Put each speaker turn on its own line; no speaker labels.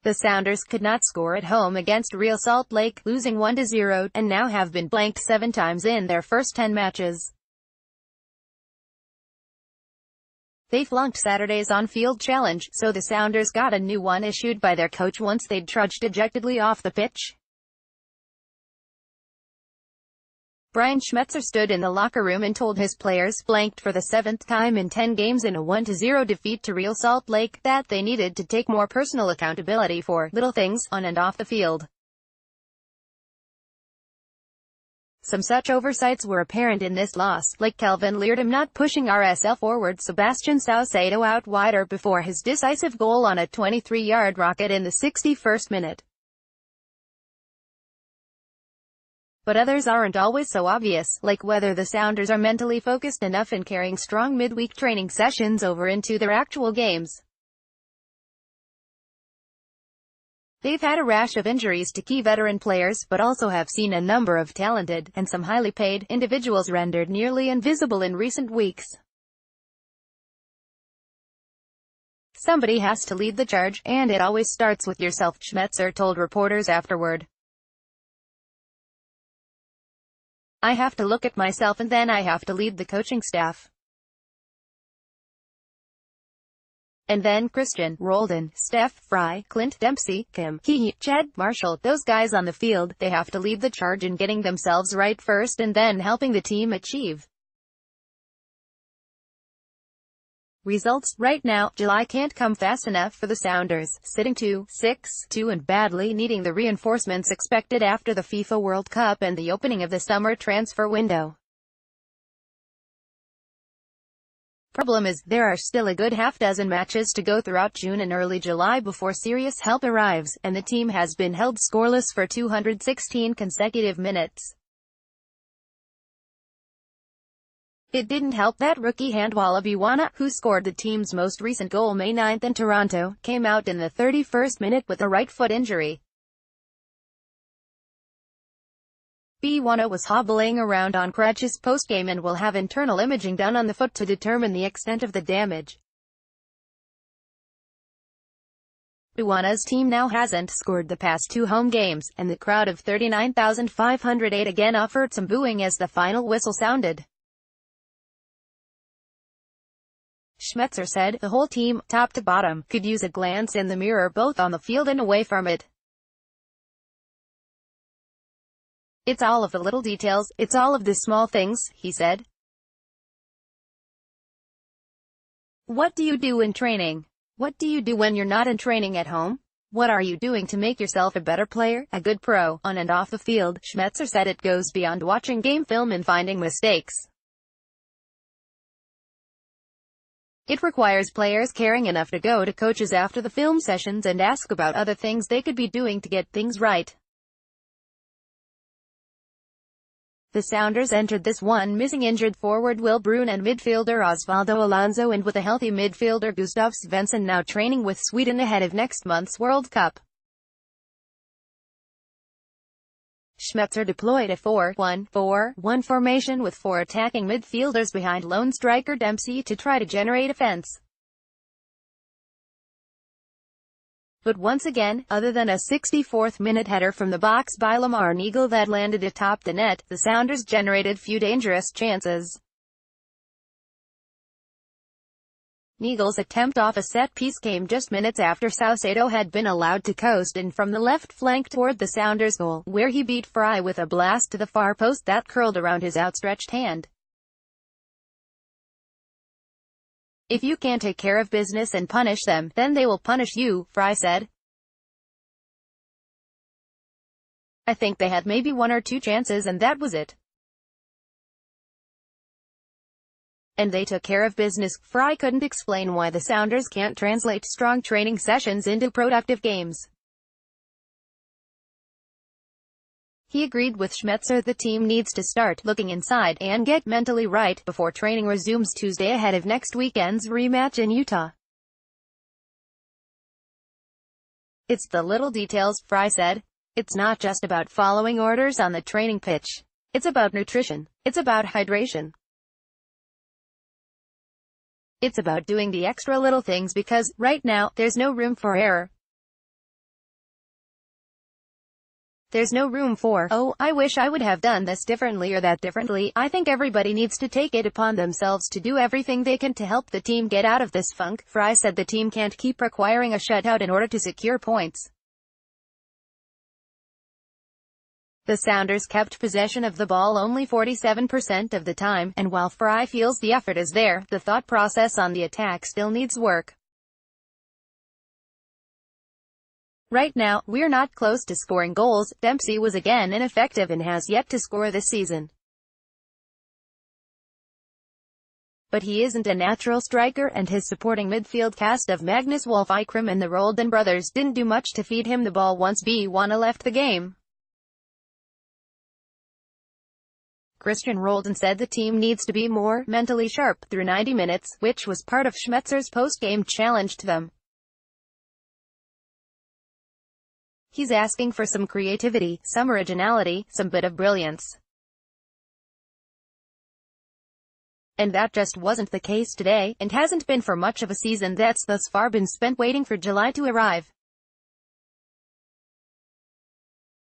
The Sounders could not score at home against Real Salt Lake, losing 1-0, and now have been blanked 7 times in their first 10 matches. They flunked Saturday's on-field challenge, so the Sounders got a new one issued by their coach once they'd trudged dejectedly off the pitch. Brian Schmetzer stood in the locker room and told his players, blanked for the 7th time in 10 games in a 1-0 defeat to Real Salt Lake, that they needed to take more personal accountability for little things on and off the field. Some such oversights were apparent in this loss, like Kelvin Leerdam not pushing RSL forward Sebastian Saucedo out wider before his decisive goal on a 23-yard rocket in the 61st minute. But others aren't always so obvious, like whether the Sounders are mentally focused enough in carrying strong midweek training sessions over into their actual games. They've had a rash of injuries to key veteran players, but also have seen a number of talented, and some highly paid, individuals rendered nearly invisible in recent weeks. Somebody has to lead the charge, and it always starts with yourself, Schmetzer told reporters afterward. I have to look at myself and then I have to lead the coaching staff. And then Christian, Roldan, Steph, Fry, Clint Dempsey, Kim, Keehee, Chad, Marshall, those guys on the field, they have to lead the charge in getting themselves right first and then helping the team achieve results. Right now, July can't come fast enough for the Sounders, sitting 2-6-2 and badly needing the reinforcements expected after the FIFA World Cup and the opening of the summer transfer window. Problem is, there are still a good half-dozen matches to go throughout June and early July before serious help arrives, and the team has been held scoreless for 216 consecutive minutes. It didn't help that rookie Handball Biwana, who scored the team's most recent goal May 9th in Toronto, came out in the 31st minute with a right foot injury. Biwana was hobbling around on crutches post-game and will have internal imaging done on the foot to determine the extent of the damage. Biwana's team now hasn't scored the past 2 home games, and the crowd of 39,508 again offered some booing as the final whistle sounded. Schmetzer said, the whole team, top to bottom, could use a glance in the mirror both on the field and away from it. It's all of the little details, it's all of the small things, he said. What do you do in training? What do you do when you're not in training at home? What are you doing to make yourself a better player, a good pro, on and off the field? Schmetzer said it goes beyond watching game film and finding mistakes. It requires players caring enough to go to coaches after the film sessions and ask about other things they could be doing to get things right. The Sounders entered this one missing injured forward Will Bruin and midfielder Osvaldo Alonso, and with a healthy midfielder Gustav Svensson now training with Sweden ahead of next month's World Cup. Schmetzer deployed a 4-1-4-1 formation with 4 attacking midfielders behind lone striker Dempsey to try to generate offense. But once again, other than a 64th-minute header from the box by Lamar Neagle that landed atop the net, the Sounders generated few dangerous chances. Neagle's attempt off a set-piece came just minutes after Saucedo had been allowed to coast in from the left flank toward the Sounders' goal, where he beat Fry with a blast to the far post that curled around his outstretched hand. If you can't take care of business and punish them, then they will punish you, Fry said. I think they had maybe 1 or 2 chances and that was it. And they took care of business. Fry couldn't explain why the Sounders can't translate strong training sessions into productive games. He agreed with Schmetzer the team needs to start looking inside and get mentally right before training resumes Tuesday ahead of next weekend's rematch in Utah. It's the little details, Fry said. It's not just about following orders on the training pitch. It's about nutrition. It's about hydration. It's about doing the extra little things because, right now, there's no room for error. There's no room for, "Oh, I wish I would have done this differently or that differently." I think everybody needs to take it upon themselves to do everything they can to help the team get out of this funk. Fry said the team can't keep requiring a shutout in order to secure points. The Sounders kept possession of the ball only 47% of the time, and while Fry feels the effort is there, the thought process on the attack still needs work. "Right now, we're not close to scoring goals." Dempsey was again ineffective and has yet to score this season. But he isn't a natural striker, and his supporting midfield cast of Magnus Wolf Eikrem and the Roldan brothers didn't do much to feed him the ball once B1 left the game. Christian Roldan said the team needs to be more mentally sharp through 90 minutes, which was part of Schmetzer's post-game challenge to them. He's asking for some creativity, some originality, some bit of brilliance. And that just wasn't the case today, and hasn't been for much of a season that's thus far been spent waiting for July to arrive.